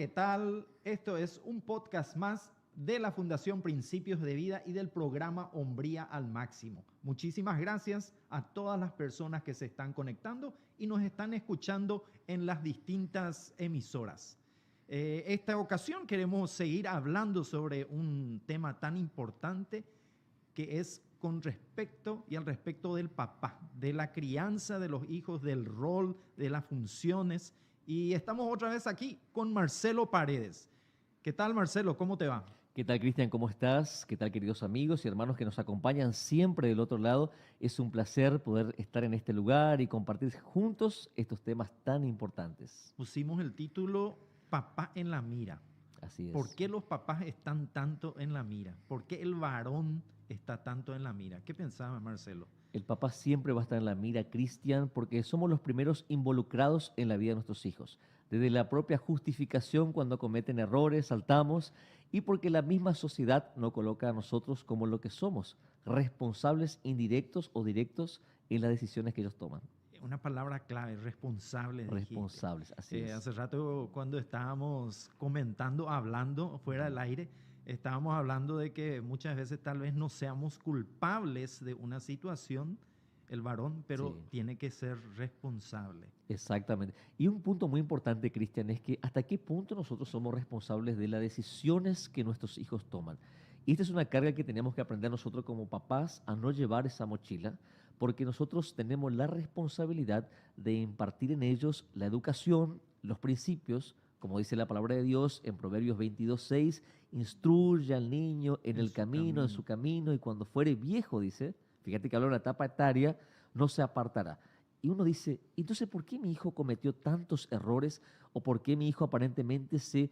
¿qué tal? Esto es un podcast más de la Fundación Principios de Vida y del programa Hombría al Máximo. Muchísimas gracias a todas las personas que se están conectando y nos están escuchando en las distintas emisoras. Esta ocasión queremos seguir hablando sobre un tema tan importante que es con respecto y al respecto del papá, de la crianza de los hijos, del rol, de las funciones. Y estamos otra vez aquí con Marcelo Paredes. ¿Qué tal, Marcelo? ¿Cómo te va? ¿Qué tal, Cristian? ¿Cómo estás? ¿Qué tal, queridos amigos y hermanos que nos acompañan siempre del otro lado? Es un placer poder estar en este lugar y compartir juntos estos temas tan importantes. Pusimos el título Papá en la mira. Así ¿Por es. qué los papás están tanto en la mira? ¿Por qué el varón está tanto en la mira? ¿Qué pensaba, Marcelo? El papá siempre va a estar en la mira, Cristian, porque somos los primeros involucrados en la vida de nuestros hijos. Desde la propia justificación cuando cometen errores, saltamos, y porque la misma sociedad nos coloca a nosotros como lo que somos, responsables indirectos o directos en las decisiones que ellos toman. Una palabra clave, responsable, dijiste. Responsables, así es. Hace rato cuando estábamos comentando, hablando fuera del aire, estábamos hablando de que muchas veces tal vez no seamos culpables de una situación, el varón, pero Sí. tiene que ser responsable. Exactamente. Y un punto muy importante, Cristian, es que hasta qué punto nosotros somos responsables de las decisiones que nuestros hijos toman. Y esta es una carga que tenemos que aprender nosotros como papás a no llevar esa mochila, porque nosotros tenemos la responsabilidad de impartir en ellos la educación, los principios, como dice la palabra de Dios en Proverbios 22:6, instruye al niño en su camino, y cuando fuere viejo, dice, fíjate que habla de una etapa etaria, no se apartará. Y uno dice, entonces, ¿por qué mi hijo cometió tantos errores? ¿O por qué mi hijo aparentemente se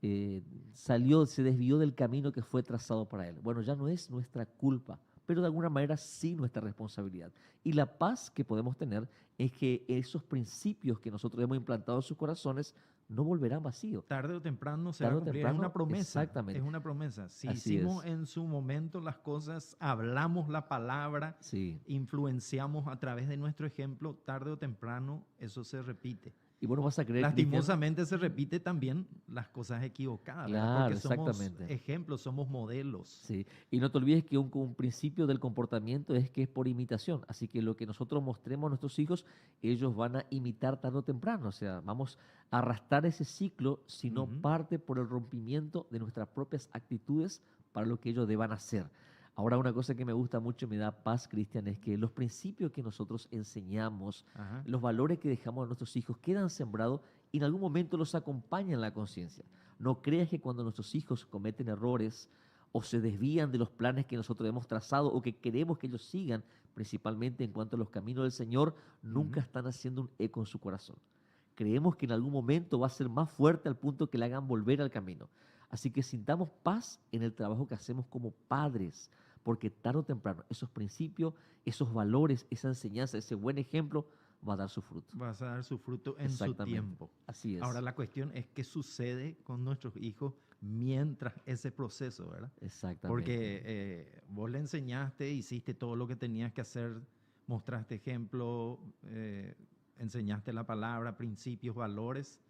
desvió del camino que fue trazado para él? Bueno, ya no es nuestra culpa, pero de alguna manera sí nuestra responsabilidad. Y la paz que podemos tener es que esos principios que nosotros hemos implantado en sus corazones no volverán vacíos. Tarde o temprano se va a Tarde o cumplir. Es temprano, una promesa. exactamente. Es una promesa. Si Así hicimos es. en su momento las cosas, hablamos la palabra, Sí. influenciamos a través de nuestro ejemplo, tarde o temprano eso se repite. Y vos no vas a creer, Cristian. Lastimosamente se repite también las cosas equivocadas, ¿verdad? Claro, Porque somos exactamente. ejemplos, somos modelos. Sí, y no te olvides que un principio del comportamiento es que es por imitación. Así que lo que nosotros mostremos a nuestros hijos, ellos van a imitar tarde o temprano. O sea, vamos a arrastrar ese ciclo si no parte por el rompimiento de nuestras propias actitudes para lo que ellos deban hacer. Ahora, una cosa que me gusta mucho y me da paz, Cristian, es que los principios que nosotros enseñamos, Ajá. los valores que dejamos a nuestros hijos quedan sembrados y en algún momento los acompañan en la conciencia. No creas que cuando nuestros hijos cometen errores o se desvían de los planes que nosotros hemos trazado o que queremos que ellos sigan, principalmente en cuanto a los caminos del Señor, nunca están haciendo un eco en su corazón. Creemos que en algún momento va a ser más fuerte al punto que le hagan volver al camino. Así que sintamos paz en el trabajo que hacemos como padres, porque tarde o temprano esos principios, esos valores, esa enseñanza, ese buen ejemplo va a dar su fruto. Vas a dar su fruto en su Exactamente. tiempo. Así es. Ahora la cuestión es qué sucede con nuestros hijos mientras ese proceso, ¿verdad? Exactamente. Porque vos le enseñaste, hiciste todo lo que tenías que hacer, mostraste ejemplo, enseñaste la palabra, principios, valores,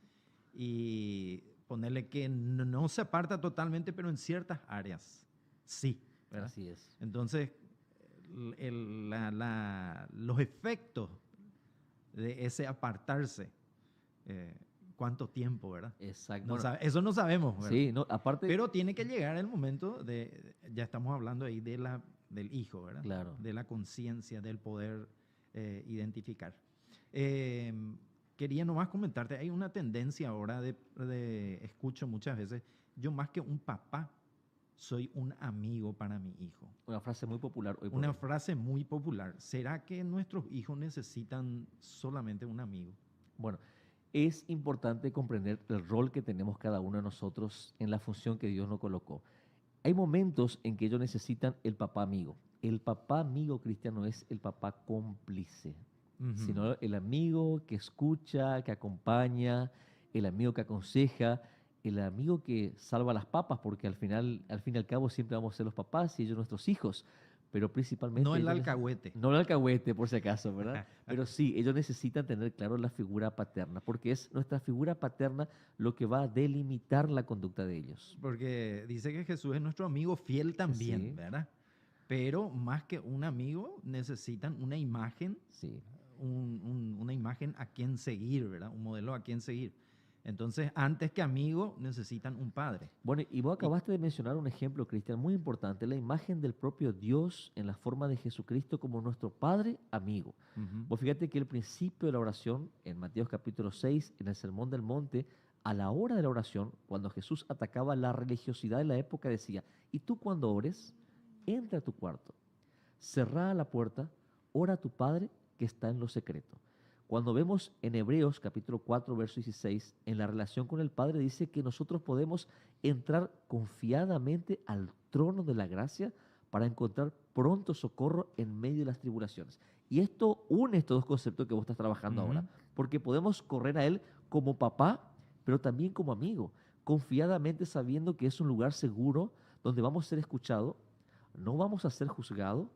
y ponerle que no se aparta totalmente, pero en ciertas áreas sí, ¿verdad? Así es. Entonces, los efectos de ese apartarse, cuánto tiempo, ¿verdad? Exacto. No Bueno, eso no sabemos, ¿verdad? sí, no, aparte, Pero tiene que llegar el momento ya estamos hablando ahí del hijo, ¿verdad? claro. De la conciencia, del poder identificar. Quería nomás comentarte, hay una tendencia ahora escucho muchas veces, yo más que un papá, soy un amigo para mi hijo. Una frase muy popular hoy por Una hoy. frase muy popular. ¿Será que nuestros hijos necesitan solamente un amigo? Bueno, es importante comprender el rol que tenemos cada uno de nosotros en la función que Dios nos colocó. Hay momentos en que ellos necesitan el papá amigo. El papá amigo cristiano es el papá cómplice, sino el amigo que escucha, que acompaña, el amigo que aconseja, el amigo que salva las papas, porque al fin y al cabo siempre vamos a ser los papás y ellos nuestros hijos. pero principalmente... No el ellos alcahuete. no el alcahuete, por si acaso, ¿verdad? Pero sí, ellos necesitan tener claro la figura paterna, porque es nuestra figura paterna lo que va a delimitar la conducta de ellos. Porque dice que Jesús es nuestro amigo fiel también, Sí, ¿verdad? Pero más que un amigo, necesitan una imagen, sí. una imagen a quien seguir, ¿verdad? Un modelo a quien seguir. Entonces, antes que amigo, necesitan un padre. Bueno, y vos Y, acabaste de mencionar un ejemplo, Cristian, muy importante, la imagen del propio Dios en la forma de Jesucristo como nuestro Padre amigo. Ujú. Vos fíjate que el principio de la oración, en Mateo capítulo 6, en el Sermón del Monte, a la hora de la oración, cuando Jesús atacaba la religiosidad de la época, decía, y tú cuando ores, entra a tu cuarto, cerrá la puerta, ora a tu Padre que está en lo secreto. Cuando vemos en Hebreos capítulo 4, verso 16, en la relación con el Padre, dice que nosotros podemos entrar confiadamente al trono de la gracia para encontrar pronto socorro en medio de las tribulaciones. Y esto une estos dos conceptos que vos estás trabajando ahora, Ujú. porque podemos correr a Él como papá, pero también como amigo, confiadamente sabiendo que es un lugar seguro donde vamos a ser escuchados, no vamos a ser juzgados.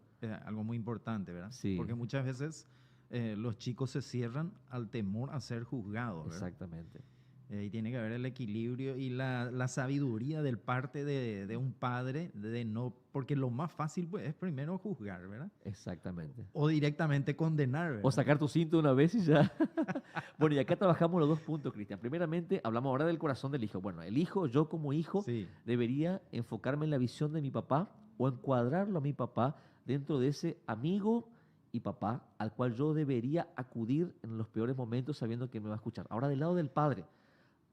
Algo muy importante, ¿verdad? Sí, Porque muchas veces los chicos se cierran al temor a ser juzgados, ¿verdad? exactamente. Y tiene que haber el equilibrio y la sabiduría del parte de un padre, de no, porque lo más fácil pues, es primero juzgar, ¿verdad? Exactamente. O directamente condenar, O ¿verdad? sacar tu cinto de una vez y ya. Bueno, y acá trabajamos los dos puntos, Cristian. Primeramente, hablamos ahora del corazón del hijo. Bueno, el hijo, yo como hijo, Sí. debería enfocarme en la visión de mi papá o encuadrarlo a mi papá dentro de ese amigo y papá al cual yo debería acudir en los peores momentos sabiendo que me va a escuchar. Ahora, del lado del padre,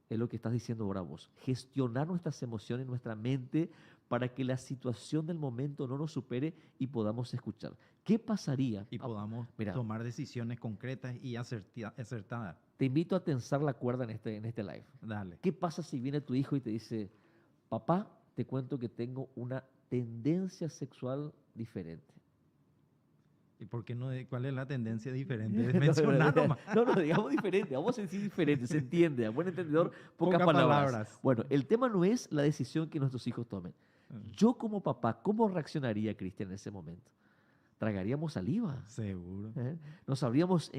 es lo que estás diciendo ahora vos. Gestionar nuestras emociones, nuestra mente, para que la situación del momento no nos supere y podamos escuchar. ¿Qué pasaría? Y podamos Mira, tomar decisiones concretas y acertadas. te invito a tensar la cuerda en este live. Dale. ¿Qué pasa si viene tu hijo y te dice, papá, te cuento que tengo una tendencia sexual diferente? ¿Y por qué no? ¿Cuál es la tendencia diferente? Mencionar nomás. No, digamos diferente, vamos a decir diferente, se entiende, a buen entendedor, pocas Pocas palabras. palabras. Bueno, el tema no es la decisión que nuestros hijos tomen. Yo como papá, ¿cómo reaccionaría Cristian en ese momento? Tragaríamos saliva, Seguro. ¿eh? Nos sabríamos,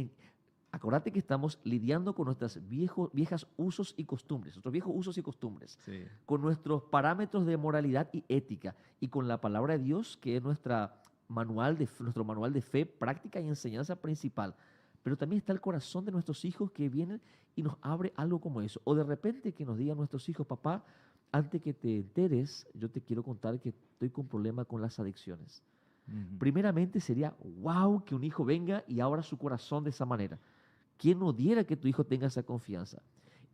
acordate que estamos lidiando con nuestras viejas usos y costumbres, nuestros viejos usos y costumbres, Sí. con nuestros parámetros de moralidad y ética y con la palabra de Dios, que es nuestro manual de fe, práctica y enseñanza principal. Pero también está el corazón de nuestros hijos que vienen y nos abre algo como eso. O de repente que nos digan nuestros hijos, papá, antes que te enteres, yo te quiero contar que estoy con problema con las adicciones. Ujú. Primeramente sería, wow, que un hijo venga y abra su corazón de esa manera. ¿Quién no diera que tu hijo tenga esa confianza?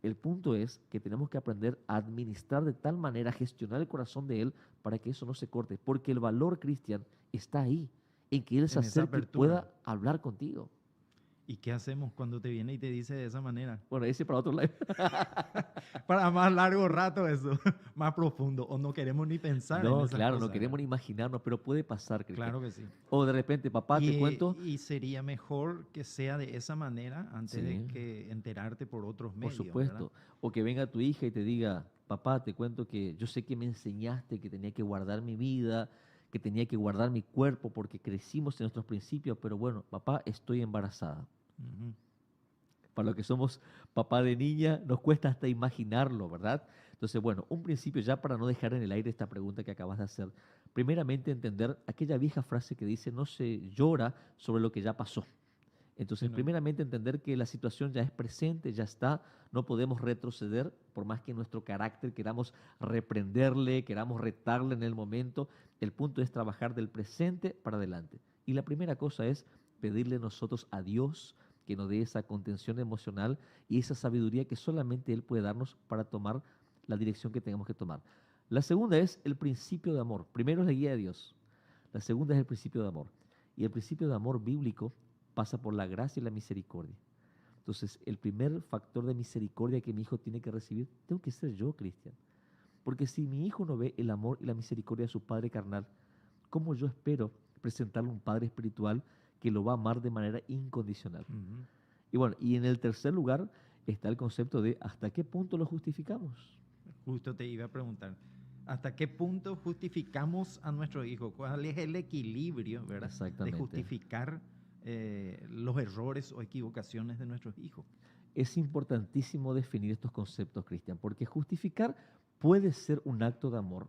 El punto es que tenemos que aprender a administrar de tal manera, a gestionar el corazón de él para que eso no se corte. Porque el valor, Cristian, está ahí, en que él se En esa acerque y apertura. pueda hablar contigo. ¿Y qué hacemos cuando te viene y te dice de esa manera? Bueno, ese para otro live. Para más largo rato eso, más profundo. O no queremos ni pensar en No, esas claro, no cosas, queremos ¿verdad? ni imaginarnos, pero puede pasar, Cristian. Claro que sí. O de repente, papá, te cuento. Y sería mejor que sea de esa manera antes de Sí. que enterarte por otros Por medios, ¿verdad? supuesto. O que venga tu hija y te diga, papá, te cuento que yo sé que me enseñaste que tenía que guardar mi vida, que tenía que guardar mi cuerpo porque crecimos en nuestros principios, pero bueno, papá, estoy embarazada. Ujú. Para los que somos papá de niña, nos cuesta hasta imaginarlo, ¿verdad? Entonces, bueno, un principio ya para no dejar en el aire esta pregunta que acabas de hacer. Primeramente, entender aquella vieja frase que dice, no se llora sobre lo que ya pasó. Entonces, Bueno, primeramente entender que la situación ya es presente, ya está, no podemos retroceder, por más que nuestro carácter queramos reprenderle, queramos retarle en el momento, el punto es trabajar del presente para adelante. Y la primera cosa es pedirle nosotros a Dios que nos dé esa contención emocional y esa sabiduría que solamente Él puede darnos para tomar la dirección que tengamos que tomar. La segunda es el principio de amor. Primero es la guía de Dios. La segunda es el principio de amor. Y el principio de amor bíblico pasa por la gracia y la misericordia. Entonces, el primer factor de misericordia que mi hijo tiene que recibir, tengo que ser yo, Cristian. Porque si mi hijo no ve el amor y la misericordia de su padre carnal, ¿cómo yo espero presentarle un padre espiritual que lo va a amar de manera incondicional? ujú. Y bueno, y en el tercer lugar está el concepto de hasta qué punto lo justificamos. Justo te iba a preguntar, ¿Hasta qué punto justificamos a nuestro hijo? ¿Cuál es el equilibrio, ¿verdad? De Exactamente. justificar los errores o equivocaciones de nuestros hijos. Es importantísimo definir estos conceptos, Cristian, porque justificar puede ser un acto de amor,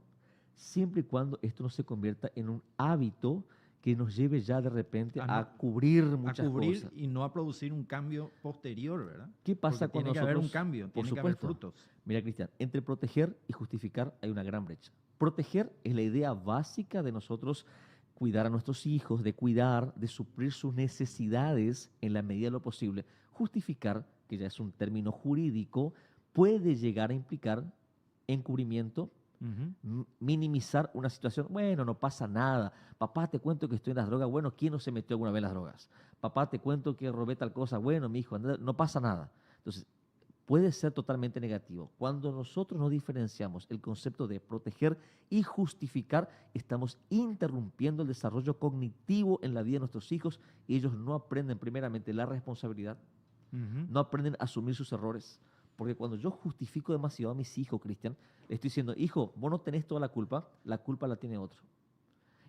siempre y cuando esto no se convierta en un hábito que nos lleve ya de repente A no- a cubrir muchas A cubrir cosas. y no a producir un cambio posterior, ¿verdad? ¿Qué pasa Porque cuando tiene que haber un nosotros, cambio, por tiene que haber supuesto, frutos. mira, Cristian, entre proteger y justificar hay una gran brecha. Proteger es la idea básica de nosotros cuidar a nuestros hijos, de cuidar, de suplir sus necesidades en la medida de lo posible. Justificar, que ya es un término jurídico, puede llegar a implicar encubrimiento, minimizar una situación. Bueno, no pasa nada. Papá, te cuento que estoy en las drogas. Bueno, ¿quién no se metió alguna vez en las drogas? Papá, te cuento que robé tal cosa. Bueno, mi hijo, no pasa nada. Entonces, puede ser totalmente negativo. Cuando nosotros no diferenciamos el concepto de proteger y justificar, estamos interrumpiendo el desarrollo cognitivo en la vida de nuestros hijos y ellos no aprenden primeramente la responsabilidad, no aprenden a asumir sus errores. Porque cuando yo justifico demasiado a mis hijos, Cristian, le estoy diciendo, hijo, vos no tenés toda la culpa la tiene otro.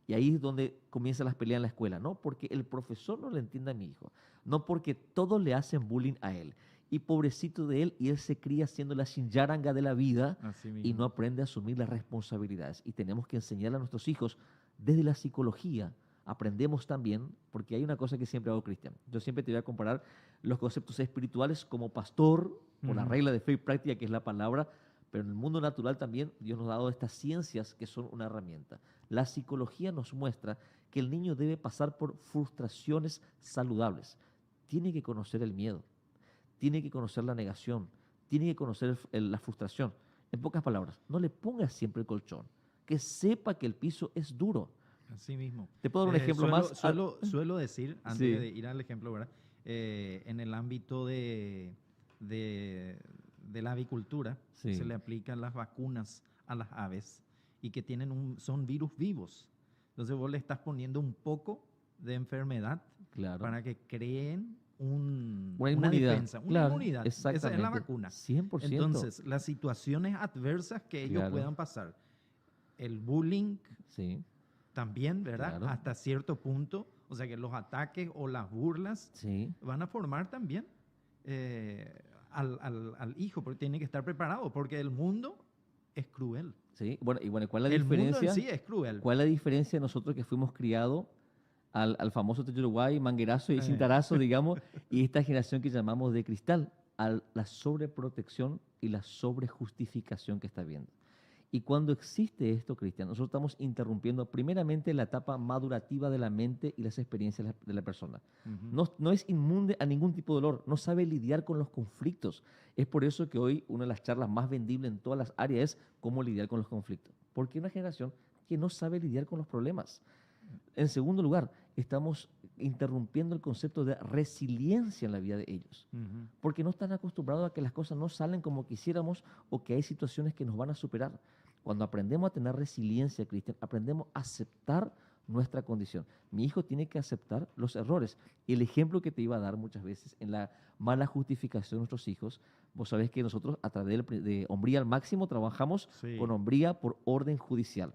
Y ahí es donde comienzan las peleas en la escuela, no porque el profesor no le entienda a mi hijo, no porque todos le hacen bullying a él. Y pobrecito de él, y él se cría siendo la shinjaranga de la vida Así y mismo. no aprende a asumir las responsabilidades. Y tenemos que enseñarle a nuestros hijos desde la psicología. Aprendemos también, porque hay una cosa que siempre hago, Cristian. Yo siempre te voy a comparar los conceptos espirituales como pastor, por la regla de fe y práctica, que es la palabra, pero en el mundo natural también Dios nos ha dado estas ciencias que son una herramienta. La psicología nos muestra que el niño debe pasar por frustraciones saludables. Tiene que conocer el miedo, tiene que conocer la negación, tiene que conocer la frustración. En pocas palabras, no le pongas siempre el colchón, que sepa que el piso es duro. Así mismo. Te puedo dar un ejemplo más. Suelo decir, antes Sí. de ir al ejemplo, ¿verdad? En el ámbito de la avicultura, Sí. se le aplican las vacunas a las aves y que son virus vivos. Entonces vos le estás poniendo un poco de enfermedad Claro. para que creen Una inmunidad. defensa, una Claro, inmunidad. Esa es la exactamente. vacuna. 100%. Entonces, las situaciones adversas que ellos Claro. puedan pasar, el bullying Sí, también, ¿verdad? Claro. Hasta cierto punto, o sea que los ataques o las burlas sí. van a formar también al hijo, porque tiene que estar preparado, porque el mundo es cruel. Sí. Bueno, ¿cuál es la El mundo diferencia? en sí es cruel. ¿Cuál es la diferencia de nosotros que fuimos criados al famoso Techo Uruguay, manguerazo y cintarazo, digamos, y esta generación que llamamos de cristal, a la sobreprotección y la sobrejustificación que está viendo? Y cuando existe esto, Cristian, nosotros estamos interrumpiendo primeramente la etapa madurativa de la mente y las experiencias de la persona. No es inmune a ningún tipo de dolor, no sabe lidiar con los conflictos. Es por eso que hoy una de las charlas más vendibles en todas las áreas es cómo lidiar con los conflictos. Porque hay una generación que no sabe lidiar con los problemas. En segundo lugar, estamos interrumpiendo el concepto de resiliencia en la vida de ellos, porque no están acostumbrados a que las cosas no salen como quisiéramos o que hay situaciones que nos van a superar. Cuando aprendemos a tener resiliencia, Cristian, aprendemos a aceptar nuestra condición. Mi hijo tiene que aceptar los errores. Y el ejemplo que te iba a dar muchas veces en la mala justificación de nuestros hijos, vos sabés que nosotros a través de Hombría al Máximo trabajamos con hombría por orden judicial.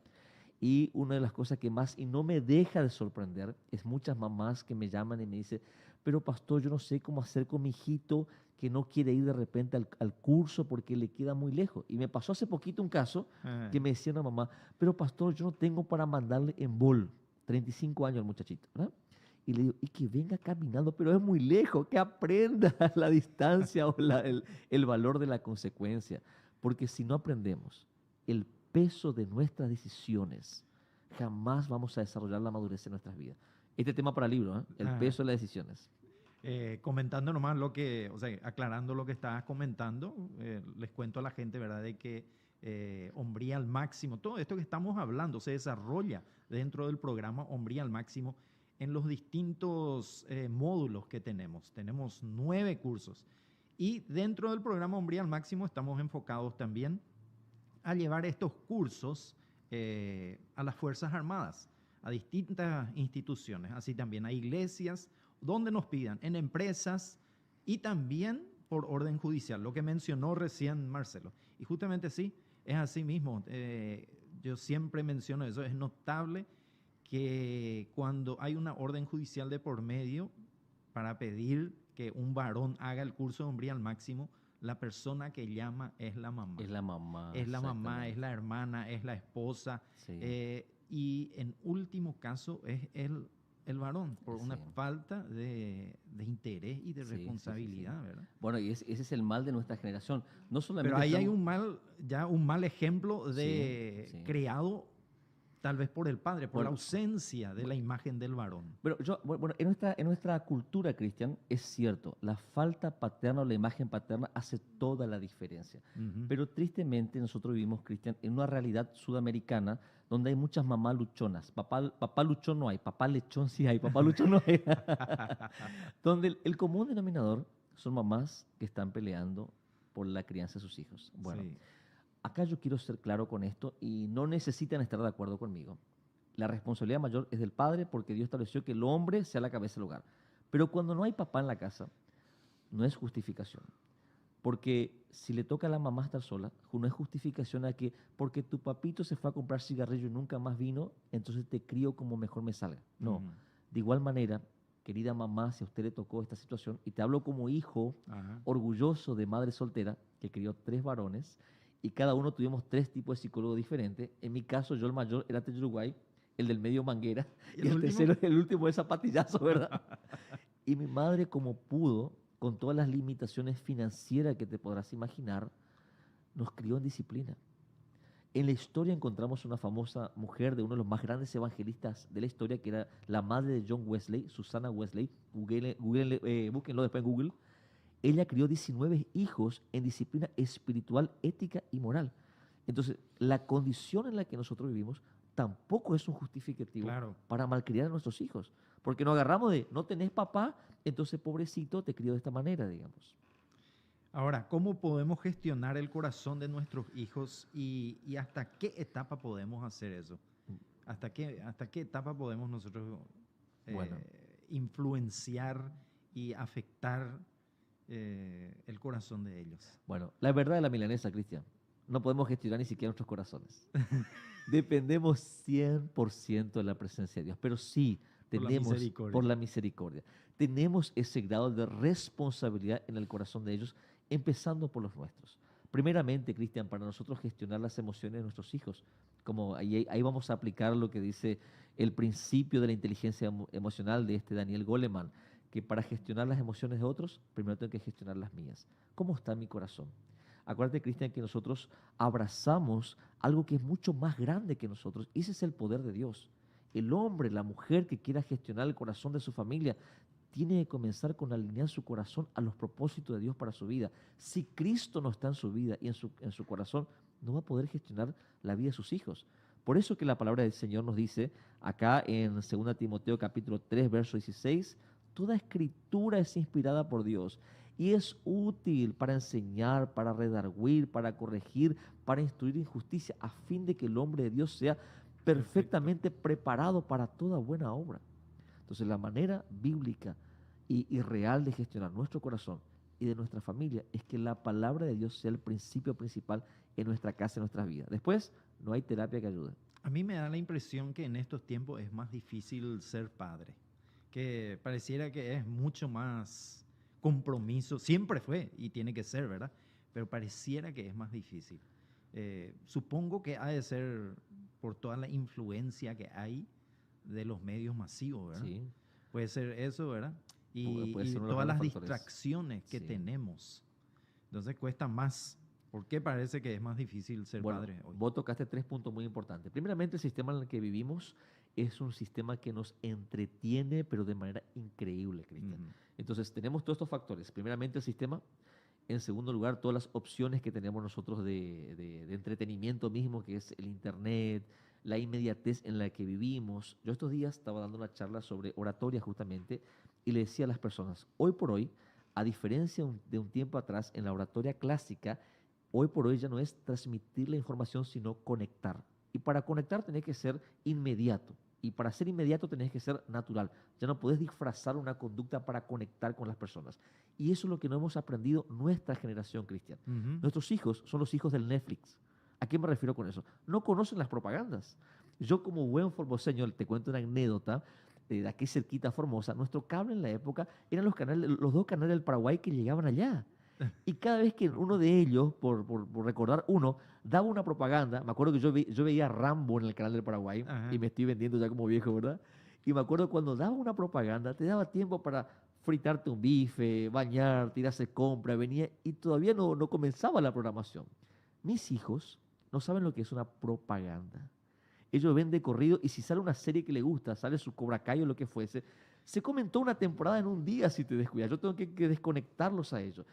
Y una de las cosas que más, y no me deja de sorprender, es muchas mamás que me llaman y me dicen, pero pastor, yo no sé cómo hacer con mi hijito que no quiere ir de repente al curso porque le queda muy lejos. Y me pasó hace poquito un caso que me decía una mamá, pero pastor, yo no tengo para mandarle en bol. 35 años el muchachito, ¿verdad? Y le digo, y que venga caminando, pero es muy lejos, que aprenda la distancia o el valor de la consecuencia. Porque si no aprendemos el peso de nuestras decisiones, jamás vamos a desarrollar la madurez en nuestras vidas. Este tema para el libro, ¿eh? El peso de las decisiones. Comentando nomás aclarando lo que estabas comentando, les cuento a la gente, ¿verdad?, de que Hombría al Máximo, todo esto que estamos hablando se desarrolla dentro del programa Hombría al Máximo en los distintos módulos que tenemos. Tenemos 9 cursos y dentro del programa Hombría al Máximo estamos enfocados también a llevar estos cursos a las Fuerzas Armadas, a distintas instituciones, así también a iglesias, donde nos pidan, en empresas y también por orden judicial, lo que mencionó recién Marcelo. Y justamente sí, es así mismo. yo siempre menciono eso, es notable que cuando hay una orden judicial de por medio para pedir que un varón haga el curso de hombría al máximo, la persona que llama es la mamá. Es la mamá. Es la mamá, es exactamente. la hermana, es la esposa. Sí, Y en último caso es el varón, por una sí. falta de interés y de Sí, sí, sí, sí. responsabilidad, ¿verdad? Bueno, y ese es el mal de nuestra generación. No Pero solamente ahí hay estamos... un mal ejemplo Sí, de sí. creado tal vez por el padre, por la Bueno, ausencia de la imagen del varón. pero bueno, en nuestra cultura, Cristian, es cierto, la falta paterna o la imagen paterna hace toda la diferencia. Ujú. Pero tristemente nosotros vivimos, Cristian, en una realidad sudamericana donde hay muchas mamás luchonas. Papá luchón no hay, papá lechón sí hay, papá luchón no hay. Donde el común denominador son mamás que están peleando por la crianza de sus hijos. Bueno, Sí. acá yo quiero ser claro con esto y no necesitan estar de acuerdo conmigo. La responsabilidad mayor es del padre porque Dios estableció que el hombre sea la cabeza del hogar. Pero cuando no hay papá en la casa, no es justificación. Porque si le toca a la mamá estar sola, no es justificación a que porque tu papito se fue a comprar cigarrillo y nunca más vino, entonces te crío como mejor me salga. No. Ujú. De igual manera, querida mamá, si a usted le tocó esta situación, y te hablo como hijo Ajá. orgulloso de madre soltera, que crió 3 varones, y cada uno tuvimos 3 tipos de psicólogos diferentes. En mi caso, yo el mayor era de Uruguay, el del medio Manguera, ¿Y y el el último? tercero, el último es Zapatillazo, ¿verdad? Y mi madre, como pudo, con todas las limitaciones financieras que te podrás imaginar, nos crió en disciplina. En la historia encontramos una famosa mujer de uno de los más grandes evangelistas de la historia, que era la madre de John Wesley, Susana Wesley. Búsquenlo después en Google. Ella crió 19 hijos en disciplina espiritual, ética y moral. Entonces, la condición en la que nosotros vivimos tampoco es un justificativo Claro. para malcriar a nuestros hijos. Porque nos agarramos de, no tenés papá, entonces pobrecito te crió de esta manera, digamos. Ahora, ¿cómo podemos gestionar el corazón de nuestros hijos y hasta qué etapa podemos hacer eso? ¿Hasta qué etapa podemos nosotros Bueno, influenciar y afectar el corazón de ellos? bueno, la verdad de la milanesa, Cristian, no podemos gestionar ni siquiera nuestros corazones. Dependemos 100% de la presencia de Dios, pero sí Por la tenemos, misericordia. por la misericordia, tenemos ese grado de responsabilidad en el corazón de ellos, empezando por los nuestros. Primeramente, Cristian, para nosotros gestionar las emociones de nuestros hijos, como ahí vamos a aplicar lo que dice el principio de la inteligencia emocional de este Daniel Goleman, que para gestionar las emociones de otros, primero tengo que gestionar las mías. ¿Cómo está mi corazón? Acuérdate, Cristian, que nosotros abrazamos algo que es mucho más grande que nosotros. Ese es el poder de Dios. El hombre, la mujer que quiera gestionar el corazón de su familia, tiene que comenzar con alinear su corazón a los propósitos de Dios para su vida. Si Cristo no está en su vida y en su corazón, no va a poder gestionar la vida de sus hijos. Por eso que la palabra del Señor nos dice, acá en 2 Timoteo capítulo 3, verso 16, toda escritura es inspirada por Dios y es útil para enseñar, para redarguir, para corregir, para instruir en justicia, a fin de que el hombre de Dios sea perfectamente preparado para toda buena obra. Entonces, la manera bíblica y real de gestionar nuestro corazón y de nuestra familia es que la palabra de Dios sea el principio principal en nuestra casa, en nuestras vidas. Después, no hay terapia que ayude. A mí me da la impresión que en estos tiempos es más difícil ser padre, que pareciera que es mucho más compromiso, siempre fue y tiene que ser, ¿verdad? Pero pareciera que es más difícil. Supongo que ha de ser por toda la influencia que hay de los medios masivos, ¿verdad? Sí, Puede ser eso, ¿verdad? puede Y ser uno de los todas las grandes factores. distracciones que Sí. tenemos. Entonces cuesta más. ¿Por qué parece que es más difícil ser Bueno, padre hoy? vos tocaste 3 puntos muy importantes. Primeramente, el sistema en el que vivimos es un sistema que nos entretiene, pero de manera increíble, Cristian. Ujú. Entonces, tenemos todos estos factores. Primeramente, el sistema. En segundo lugar, todas las opciones que tenemos nosotros de entretenimiento mismo, que es el Internet, la inmediatez en la que vivimos. Yo estos días estaba dando una charla sobre oratoria justamente y le decía a las personas, hoy por hoy, a diferencia de un tiempo atrás, en la oratoria clásica, hoy por hoy ya no es transmitir la información, sino conectar. Y para conectar tenés que ser inmediato. Y para ser inmediato tenés que ser natural. Ya no podés disfrazar una conducta para conectar con las personas. Y eso es lo que no hemos aprendido nuestra generación, Cristian. Ujú. Nuestros hijos son los hijos del Netflix. ¿A qué me refiero con eso? No conocen las propagandas. Yo como buen formoseño, te cuento una anécdota de aquí cerquita a Formosa. Nuestro cable en la época eran los dos canales del Paraguay que llegaban allá. Y cada vez que uno de ellos, por recordar uno, daba una propaganda, me acuerdo que yo veía Rambo en el canal del Paraguay, y Ajá. me estoy vendiendo ya como viejo, ¿verdad? Y me acuerdo cuando daba una propaganda, te daba tiempo para fritarte un bife, bañarte, ir a hacer compra, venía, y todavía no comenzaba la programación. Mis hijos no saben lo que es una propaganda. Ellos ven de corrido y si sale una serie que les gusta, sale su Cobra Kai o lo que fuese, se comentó una temporada en un día si te descuidas. Yo tengo que desconectarlos a ellos.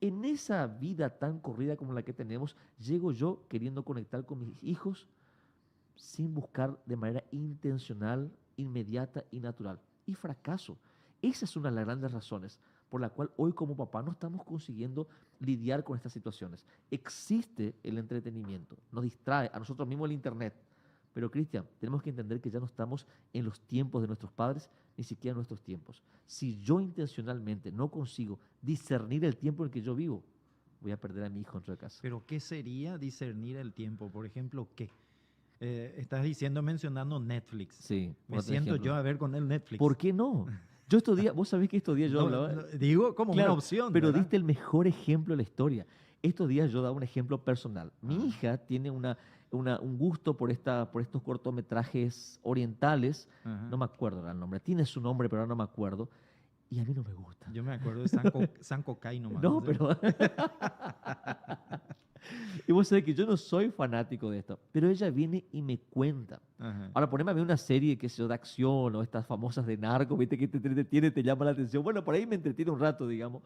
En esa vida tan corrida como la que tenemos, llego yo queriendo conectar con mis hijos sin buscar de manera intencional, inmediata y natural. Y fracaso. Esa es una de las grandes razones por la cual hoy como papá no estamos consiguiendo lidiar con estas situaciones. Existe el entretenimiento, nos distrae a nosotros mismos el Internet. Pero Cristian, tenemos que entender que ya no estamos en los tiempos de nuestros padres, ni siquiera en nuestros tiempos. Si yo intencionalmente no consigo discernir el tiempo en el que yo vivo, voy a perder a mi hijo dentro de casa. Pero ¿qué sería discernir el tiempo? Por ejemplo, ¿qué? Estás diciendo, mencionando Netflix. Sí, Me por otro siento ejemplo. yo a ver con el Netflix. ¿Por qué no? Yo estos días, vos sabés que estos días yo No, hablaba. digo como una Claro, opción, pero ¿verdad? diste el mejor ejemplo de la historia. Estos días yo daba un ejemplo personal. Mi Ah, hija tiene un gusto por estos cortometrajes orientales. ajá. No me acuerdo ahora el nombre. Tiene su nombre, pero ahora no me acuerdo. Y a mí no me gusta. Yo me acuerdo de San Cocay nomás, no No, sé. pero... Y vos sabés que yo no soy fanático de esto, pero ella viene y me cuenta. Ajá. Ahora poneme a ver una serie, qué sé yo, de acción o estas famosas de narco, viste que te entretiene, te llama la atención. Bueno, por ahí me entretiene un rato, digamos.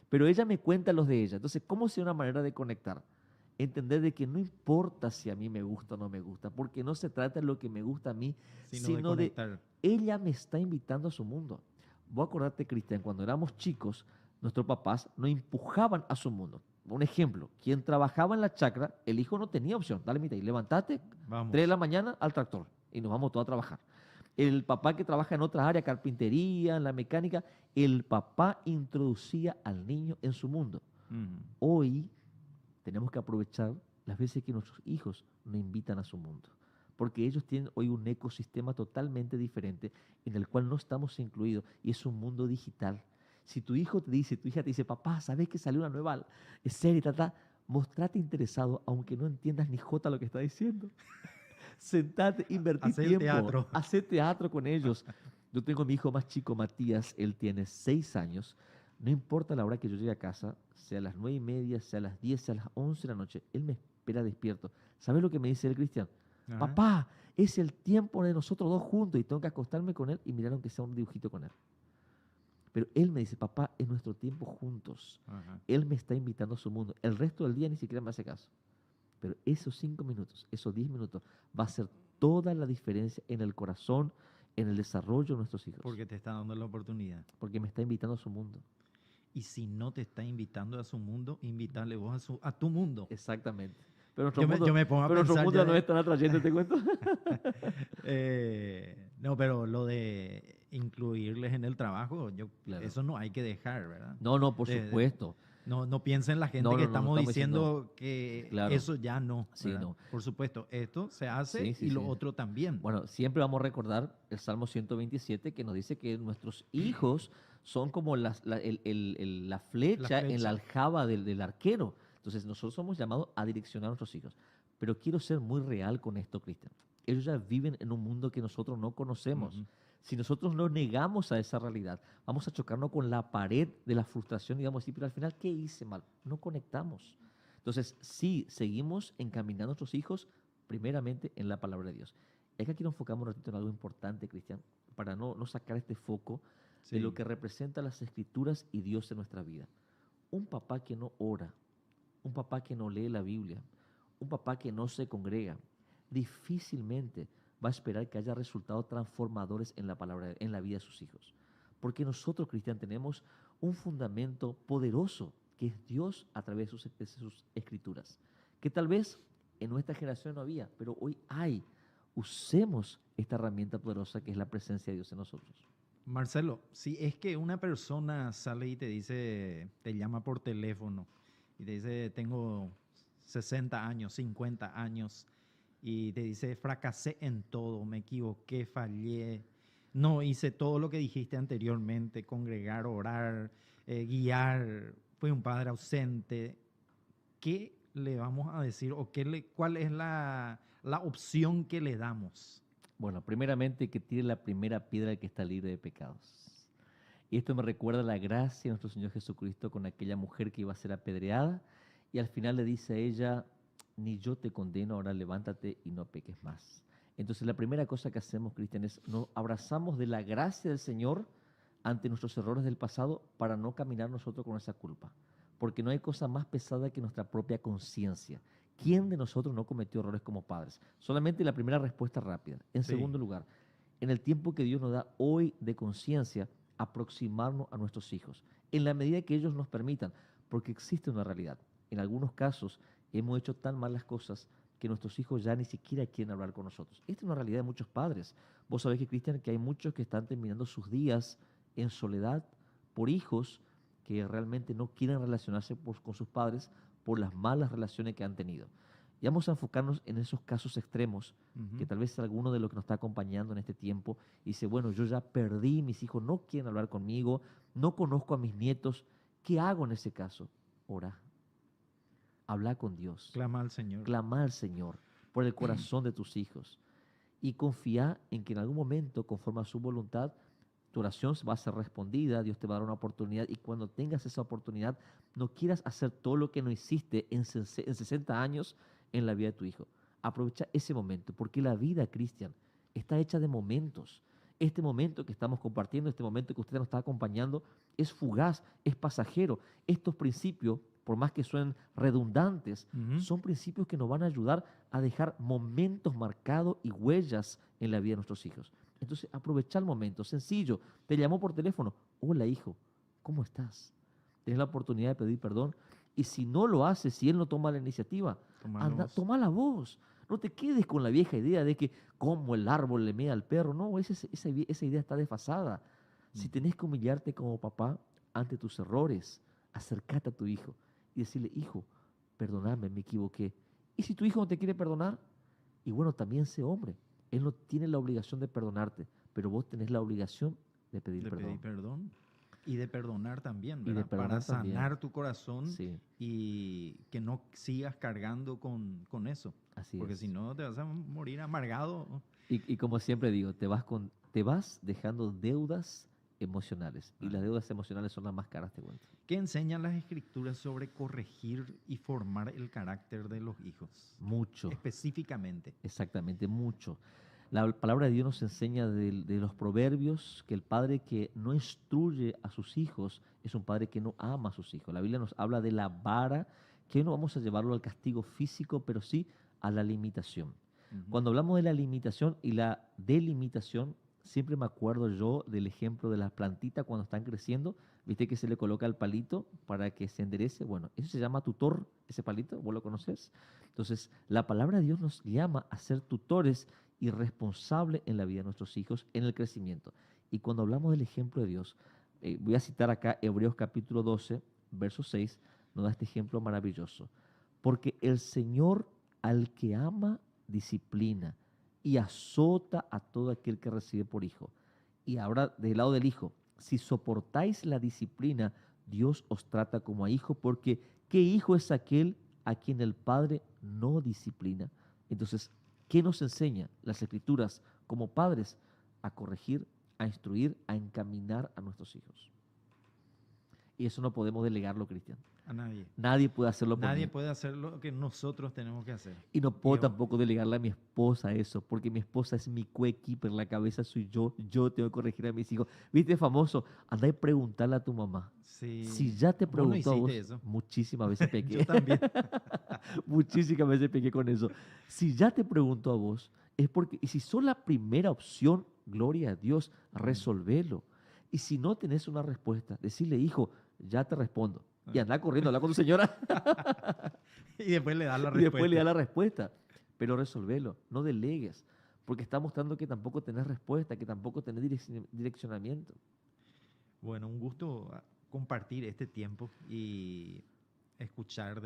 Pero ella me cuenta los de ella. Entonces, ¿cómo sería una manera de conectar? Entender de que no importa si a mí me gusta o no me gusta, porque no se trata de lo que me gusta a mí, Sino de sino de conectar. ella me está invitando a su mundo. Vos acordate, Cristian, cuando éramos chicos, nuestros papás nos empujaban a su mundo. Un ejemplo, quien trabajaba en la chacra, el hijo no tenía opción. Dale, mira, y levantate, 3 Vamos. de la mañana al tractor y nos vamos todos a trabajar. El papá que trabaja en otras áreas, carpintería, en la mecánica, el papá introducía al niño en su mundo. Ujú. Hoy tenemos que aprovechar las veces que nuestros hijos nos invitan a su mundo, porque ellos tienen hoy un ecosistema totalmente diferente en el cual no estamos incluidos y es un mundo digital. Si tu hijo te dice, tu hija te dice, papá, ¿sabes que salió una nueva serie? Mostrate interesado, aunque no entiendas ni jota lo que está diciendo. Sentate, invertí Hacer tiempo, teatro. hacer teatro con ellos. Yo tengo a mi hijo más chico, Matías, él tiene 6 años. No importa la hora que yo llegue a casa, sea a las 9:30, sea a las 10, sea a las 11 de la noche, él me espera despierto. ¿Sabes lo que me dice él, Cristian? Ajá. Papá, es el tiempo de nosotros dos juntos y tengo que acostarme con él y mirar aunque sea un dibujito con él. Pero él me dice, papá, es nuestro tiempo juntos. Ajá. Él me está invitando a su mundo. El resto del día ni siquiera me hace caso. Pero esos 5 minutos, esos 10 minutos, va a ser toda la diferencia en el corazón, en el desarrollo de nuestros hijos. Porque te está dando la oportunidad. Porque me está invitando a su mundo. Y si no te está invitando a su mundo, invítale vos a tu mundo. Exactamente. Pero nuestro Yo me pongo a pensar mundo ya no es tan atrayente, te cuento. no, pero lo de incluirles en el trabajo, Claro. eso no hay que dejar, ¿verdad? No, por supuesto. No piensen la gente No, que no, no estamos diciendo, diciendo que claro. eso ya no, Sí, ¿verdad? no. Por supuesto, esto se hace Sí, sí, y lo sí. otro también. Bueno, siempre vamos a recordar el Salmo 127 que nos dice que nuestros hijos son como la flecha en la aljaba del arquero. Entonces nosotros somos llamados a direccionar a nuestros hijos. Pero quiero ser muy real con esto, Cristian. Ellos ya viven en un mundo que nosotros no conocemos. Ujú. Si nosotros nos negamos a esa realidad, vamos a chocarnos con la pared de la frustración y vamos a decir, pero al final, ¿qué hice mal? No conectamos. Entonces, sí, seguimos encaminando a nuestros hijos primeramente en la palabra de Dios. Es que aquí nos enfocamos un ratito en algo importante, Cristian, para no sacar este foco de Sí. lo que representa las Escrituras y Dios en nuestra vida. Un papá que no ora, un papá que no lee la Biblia, un papá que no se congrega, difícilmente va a esperar que haya resultados transformadores en la palabra, en la vida de sus hijos. Porque nosotros, Cristian, tenemos un fundamento poderoso que es Dios a través de sus escrituras, que tal vez en nuestra generación no había, pero hoy hay. Usemos esta herramienta poderosa que es la presencia de Dios en nosotros. Marcelo, si es que una persona sale y te dice, te llama por teléfono y te dice, tengo 60 años, 50 años, y te dice, fracasé en todo, me equivoqué, fallé, no hice todo lo que dijiste anteriormente, congregar, orar, guiar, fui un padre ausente. ¿Qué le vamos a decir o cuál es la opción que le damos? Bueno, primeramente que tire la primera piedra que está libre de pecados. Y esto me recuerda la gracia de nuestro Señor Jesucristo con aquella mujer que iba a ser apedreada y al final le dice a ella, ni yo te condeno, ahora levántate y no peques más. Entonces la primera cosa que hacemos, Cristian, es nos abrazamos de la gracia del Señor ante nuestros errores del pasado para no caminar nosotros con esa culpa. Porque no hay cosa más pesada que nuestra propia conciencia. ¿Quién de nosotros no cometió errores como padres? Solamente la primera respuesta rápida. En Sí, segundo lugar, en el tiempo que Dios nos da hoy de conciencia, aproximarnos a nuestros hijos, en la medida que ellos nos permitan, porque existe una realidad. En algunos casos hemos hecho tan malas cosas que nuestros hijos ya ni siquiera quieren hablar con nosotros. Esta es una realidad de muchos padres. Vos sabés que, Cristian, que hay muchos que están terminando sus días en soledad por hijos que realmente no quieren relacionarse con sus padres por las malas relaciones que han tenido. Y vamos a enfocarnos en esos casos extremos, que ujú, tal vez alguno de los que nos está acompañando en este tiempo dice, bueno, yo ya perdí, mis hijos no quieren hablar conmigo, no conozco a mis nietos, ¿qué hago en ese caso? Ora, habla con Dios, clama al Señor. clama al Señor por el corazón de tus hijos y confía en que en algún momento, conforme a su voluntad, tu oración va a ser respondida, Dios te va a dar una oportunidad y cuando tengas esa oportunidad, no quieras hacer todo lo que no hiciste en 60 años en la vida de tu hijo. Aprovecha ese momento, porque la vida, Cristian, está hecha de momentos. Este momento que estamos compartiendo, este momento que usted nos está acompañando, es fugaz, es pasajero. Estos principios, por más que suenen redundantes, Ujú. son principios que nos van a ayudar a dejar momentos marcados y huellas en la vida de nuestros hijos. Entonces, aprovecha el momento, sencillo. Te llamó por teléfono. Hola, hijo, ¿cómo estás? Tienes la oportunidad de pedir perdón. Y si no lo haces, si él no toma la iniciativa, Tomalo anda, vos. toma la voz. No te quedes con la vieja idea de que como el árbol le mea al perro. No, esa idea está desfasada. Si Ujú. tenés que humillarte como papá ante tus errores, acércate a tu hijo y decirle, hijo, perdóname, me equivoqué. Y si tu hijo no te quiere perdonar, y bueno, también sé hombre. Él no tiene la obligación de perdonarte, pero vos tenés la obligación de pedir De pedir perdón perdón y de perdonar también, y de ¿verdad? Para perdonar también. sanar tu corazón Sí, y que no sigas cargando con eso, así porque si es. no te vas a morir amargado. Y como siempre digo, te vas dejando deudas emocionales. Y Ah. las deudas emocionales son las más caras, te cuento. ¿Qué enseñan las escrituras sobre corregir y formar el carácter de los hijos? Mucho, Específicamente. exactamente, mucho. La palabra de Dios nos enseña de los proverbios que el padre que no instruye a sus hijos es un padre que no ama a sus hijos. La Biblia nos habla de la vara, que no vamos a llevarlo al castigo físico, pero sí a la limitación. Ujú. Cuando hablamos de la limitación y la delimitación, siempre me acuerdo yo del ejemplo de las plantitas cuando están creciendo. ¿Viste que se le coloca el palito para que se enderece? Bueno, eso se llama tutor, ese palito, ¿vos lo conoces? Entonces, la palabra de Dios nos llama a ser tutores y responsables en la vida de nuestros hijos, en el crecimiento. Y cuando hablamos del ejemplo de Dios, voy a citar acá Hebreos capítulo 12, verso 6, nos da este ejemplo maravilloso. Porque el Señor al que ama, disciplina y azota a todo aquel que recibe por hijo. Y ahora del lado del hijo, si soportáis la disciplina, Dios os trata como a hijo, porque ¿qué hijo es aquel a quien el Padre no disciplina? Entonces, ¿qué nos enseña las Escrituras como padres? A corregir, a instruir, a encaminar a nuestros hijos. Y eso no podemos delegarlo, Cristian. A nadie. Nadie puede hacerlo por Nadie mí. puede hacer lo que nosotros tenemos que hacer. Y no Y puedo tampoco delegarle a mi esposa eso, porque mi esposa es mi coequiper, la cabeza soy yo tengo que corregir a mis hijos. ¿Viste famoso? Anda y preguntarle a tu mamá. sí, Si ya te vos no preguntó a hiciste vos, eso. muchísimas veces Yo pequé, también. muchísimas veces pequé con eso. Si ya te preguntó a vos, es porque, y si sos la primera opción, gloria a Dios, Mm. resolvelo. Y si no tenés una respuesta, decirle, hijo, ya te respondo. Y Ah. anda corriendo, habla con tu señora. Y después le das la Y después le respuesta. da la respuesta. Pero resolvelo, no delegues, porque está mostrando que tampoco tenés respuesta, que tampoco tenés direccionamiento. Bueno, un gusto compartir este tiempo y escuchar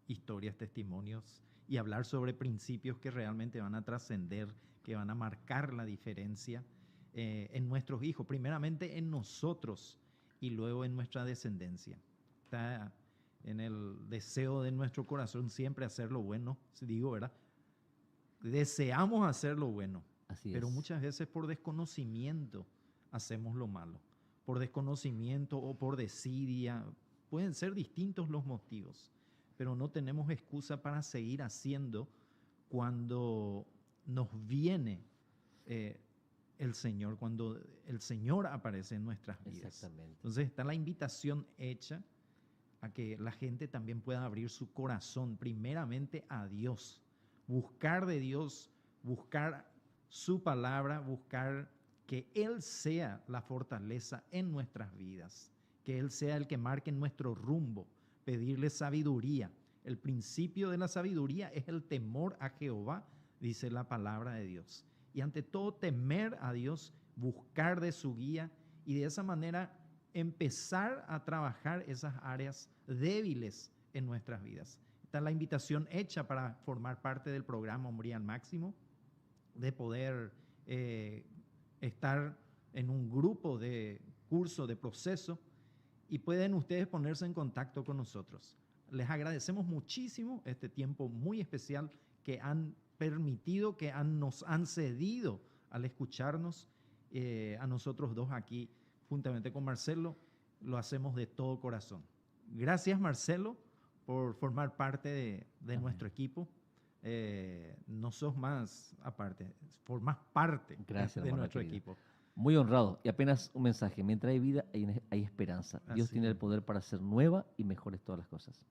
historias, testimonios y hablar sobre principios que realmente van a trascender, que van a marcar la diferencia en nuestros hijos, primeramente en nosotros y luego en nuestra descendencia. Está en el deseo de nuestro corazón siempre hacer lo bueno, digo, ¿verdad? Deseamos hacer lo bueno, Así pero es. muchas veces por desconocimiento hacemos lo malo. Por desconocimiento o por desidia, pueden ser distintos los motivos, pero no tenemos excusa para seguir haciendo cuando nos viene el Señor, cuando el Señor aparece en nuestras vidas. Exactamente. Entonces está la invitación hecha a que la gente también pueda abrir su corazón primeramente a Dios, buscar de Dios, buscar su palabra, buscar que Él sea la fortaleza en nuestras vidas, que Él sea el que marque nuestro rumbo, pedirle sabiduría. El principio de la sabiduría es el temor a Jehová, dice la palabra de Dios. Y ante todo temer a Dios, buscar de su guía y de esa manera empezar a trabajar esas áreas débiles en nuestras vidas. Está la invitación hecha para formar parte del programa Hombría al Máximo, de poder estar en un grupo de curso, de proceso, y pueden ustedes ponerse en contacto con nosotros. Les agradecemos muchísimo este tiempo muy especial que han permitido, que nos han cedido al escucharnos a nosotros dos aquí, juntamente con Marcelo, lo hacemos de todo corazón. Gracias, Marcelo, por formar parte de nuestro equipo. No sos más aparte, formas parte Gracias, de hermano nuestro querido. equipo. Muy honrado. Y apenas un mensaje. Mientras hay vida, hay esperanza. Dios Así tiene el es. poder para hacer nueva y mejores todas las cosas.